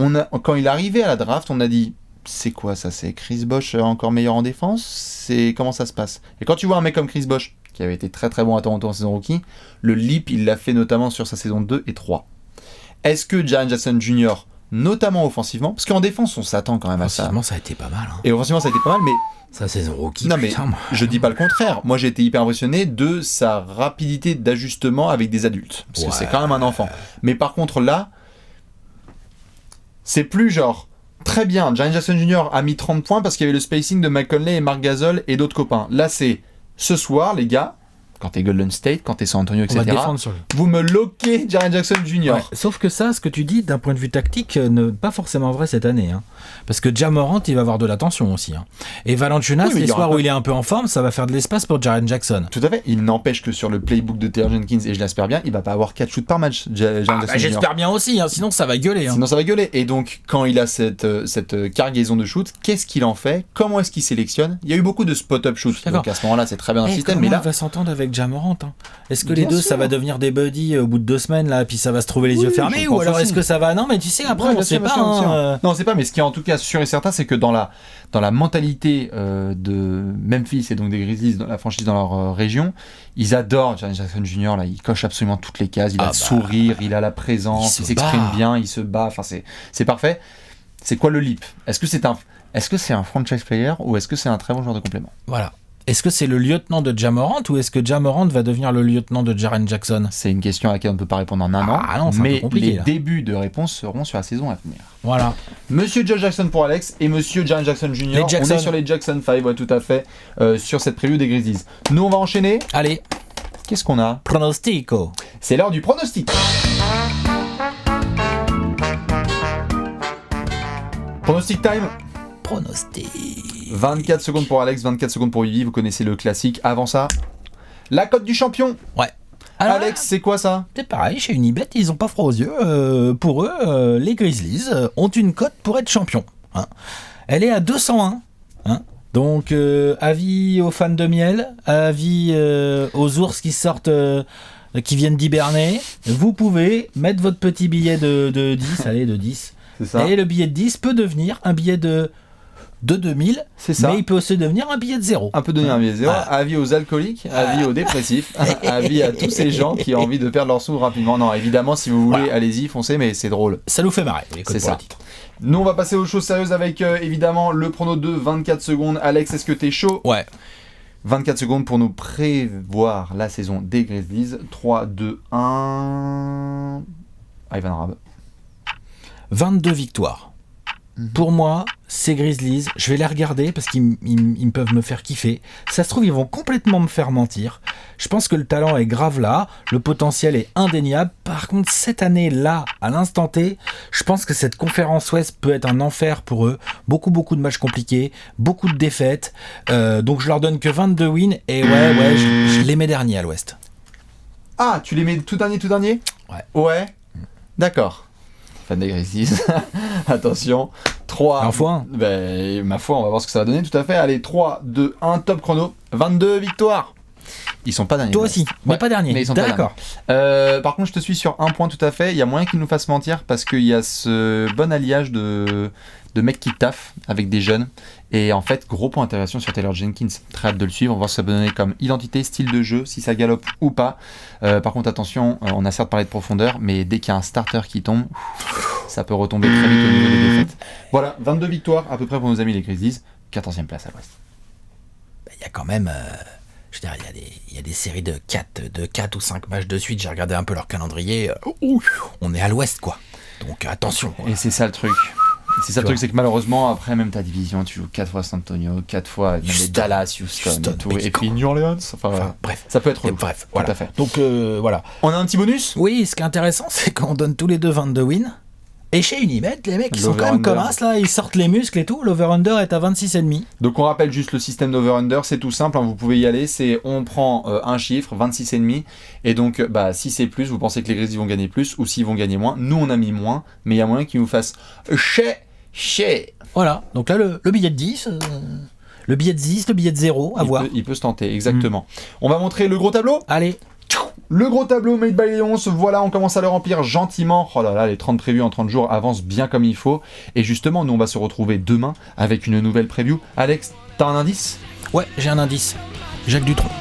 A: Quand il est arrivé à la draft, on a dit c'est quoi ça, c'est Chris Bosh encore meilleur en défense, comment ça se passe? Et quand tu vois un mec comme Chris Bosh, qui avait été très très bon à Toronto en saison rookie, le leap il l'a fait notamment sur sa saison 2 et 3. Est-ce que Jaren Jackson Jr., notamment offensivement, parce qu'en défense on s'attend quand même à ça.
B: Offensivement ça a été pas mal.
A: Et offensivement ça a été pas mal, mais...
B: Sa saison rookie,
A: non mais je dis pas le contraire. Moi j'ai été hyper impressionné de sa rapidité d'ajustement avec des adultes. Parce que c'est quand même un enfant. Mais par contre là, c'est plus genre... Très bien, Jaren Jackson Jr. a mis 30 points parce qu'il y avait le spacing de Mike Conley et Marc Gasol et d'autres copains. Là c'est, ce soir les gars, quand t'es Golden State, quand t'es San Antonio, etc. Vous me loquez Jaren Jackson Jr.
B: Ouais, sauf que ça, ce que tu dis d'un point de vue tactique, n'est pas forcément vrai cette année. Hein. Parce que Ja Morant, il va avoir de l'attention aussi. Hein. Et Valanciunas, les soirs où il est un peu en forme, ça va faire de l'espace pour Jaren Jackson.
A: Tout à fait. Il n'empêche que sur le playbook de Taylor Jenkins, et je l'espère bien, il va pas avoir 4 shoots par match. Jaren Jackson Jr.
B: J'espère bien aussi, hein, sinon ça va gueuler. Hein.
A: Sinon ça va gueuler. Et donc, quand il a cette cargaison de shoot, qu'est-ce qu'il en fait? Comment est-ce qu'il sélectionne? Il y a eu beaucoup de spot-up shoot. Donc à ce moment-là, c'est très bien un système. Mais là,
B: il va s'entendre avec Ja Morant. Hein. Est-ce que les deux, ça va devenir des buddies au bout de 2 semaines, là, puis ça va se trouver les yeux fermés, ou alors est-ce que ça va... Non, mais tu sais, après, on sait pas.
A: Non, on sait pas, mais ce qui est en tout cas sûr et certain, c'est que dans la mentalité de Memphis et donc des Grizzlies, dans la franchise dans leur région, ils adorent Jaren Jackson Jr. Là, il coche absolument toutes les cases, il a le sourire, il a la présence, il s'exprime bien, il se bat, enfin c'est parfait. C'est quoi le leap? Est-ce que c'est un franchise player ou est-ce que c'est un très bon joueur de complément?
B: Voilà. Est-ce que c'est le lieutenant de Ja Morant ou est-ce que Ja Morant va devenir le lieutenant de Jaren Jackson?
A: C'est une question à laquelle on ne peut pas répondre en un an,
B: non,
A: mais les
B: là.
A: débuts de réponse seront sur la saison à venir.
B: Voilà.
A: Monsieur Josh Jackson pour Alex et Monsieur Jaren Jackson Jr. On est sur les Jackson 5, ouais, tout à fait, sur cette preview des Grizzlies. Nous, on va enchaîner.
B: Allez.
A: Qu'est-ce qu'on a?
B: Pronostico.
A: C'est l'heure du pronostic. Pronostic time.
B: Pronostic.
A: 24 secondes pour Alex, 24 secondes pour Vivi, vous connaissez le classique. Avant ça, la cote du champion.
B: Ouais.
A: Alors, Alex, c'est quoi ça?
B: C'est pareil, chez Unibet, ils ont pas froid aux yeux. Pour eux, les Grizzlies ont une cote pour être champion. Hein. Elle est à 201. Hein. Donc, avis aux fans de miel, avis aux ours qui sortent, qui viennent d'hiberner. Vous pouvez mettre votre petit billet de 10, allez, de 10.
A: C'est ça.
B: Et le billet de 10 peut devenir un billet de de 2000,
A: c'est ça.
B: Mais il peut aussi devenir un billet de 0.
A: Un peu devenir un billet de 0. Avis aux alcooliques, avis aux dépressifs, avis à tous ces gens qui ont envie de perdre leurs sous rapidement. Non, évidemment, si vous voulez, allez-y, foncez, mais c'est drôle.
B: Ça nous fait marrer.
A: C'est ça. Nous, on va passer aux choses sérieuses avec évidemment le prono de 24 secondes. Alex, est-ce que t'es chaud?
B: Ouais.
A: 24 secondes pour nous prévoir la saison des Grizzlies. 3, 2, 1. Ivan Arabe.
B: 22 victoires. Pour moi, ces Grizzlies, je vais les regarder parce qu'ils peuvent me faire kiffer. Ça se trouve, ils vont complètement me faire mentir. Je pense que le talent est grave là, le potentiel est indéniable. Par contre, cette année-là, à l'instant T, je pense que cette conférence Ouest peut être un enfer pour eux. Beaucoup de matchs compliqués, beaucoup de défaites. Donc je leur donne que 22 wins et ouais, je les mets derniers à l'Ouest.
A: Ah, tu les mets tout dernier? Ouais. D'accord. Fan des Grizzlies. Attention. 3.
B: Ma foi.
A: Ma foi, on va voir ce que ça va donner. Tout à fait. Allez, 3, 2, 1, top chrono. 22 victoires. Ils sont pas derniers.
B: Toi aussi, mais pas dernier.
A: Mais ils sont d'accord. Par contre, je te suis sur un point tout à fait. Il y a moyen qu'ils nous fassent mentir parce qu'il y a ce bon alliage de mecs qui taffent avec des jeunes. Et en fait, gros point d'interrogation sur Taylor Jenkins. Très hâte de le suivre. On va voir ce que ça peut donner comme identité, style de jeu, si ça galope ou pas. Par contre, attention, on a certes parlé de profondeur, mais dès qu'il y a un starter qui tombe, ça peut retomber très vite au niveau des défaites. Voilà, 22 victoires à peu près pour nos amis les Grizzlies. 14e place à l'Ouest.
B: Il y a quand même... Je veux dire, il y a des séries de 4 ou 5 matchs de suite. J'ai regardé un peu leur calendrier. On est à l'Ouest, quoi. Donc attention. Quoi.
A: Et c'est ça le truc. C'est que malheureusement, après, même ta division, tu joues 4 fois San Antonio, 4 fois même les Dallas, Houston et tout. Et puis New Orleans. Enfin, bref. Ça peut être.
B: Bref,
A: voilà. Tout à fait.
B: Donc voilà.
A: On a un petit bonus?
B: Oui, ce qui est intéressant, c'est qu'on donne tous les deux 22 wins. Et chez Unibet, les mecs, ils sont quand même comme as, là, ils sortent les muscles et tout. L'over-under est à 26,5.
A: Donc on rappelle juste le système d'over-under, c'est tout simple, hein, vous pouvez y aller, c'est on prend un chiffre, 26,5, et donc si c'est plus, vous pensez que les Grizzlies vont gagner plus, ou s'ils vont gagner moins, nous on a mis moins, mais il y a moyen qu'ils vous fassent chez.
B: Voilà, donc là le billet de 10... Le billet de 10, le billet de 0, à voir.
A: Il peut se tenter, exactement. On va montrer le gros tableau.
B: Allez.
A: Le gros tableau made by Léon, voilà, on commence à le remplir gentiment. Oh là là, les 30 previews en 30 jours avancent bien comme il faut. Et justement, nous on va se retrouver demain avec une nouvelle preview. Alex, t'as un indice?
B: Ouais, j'ai un indice. Jacques Dutronc.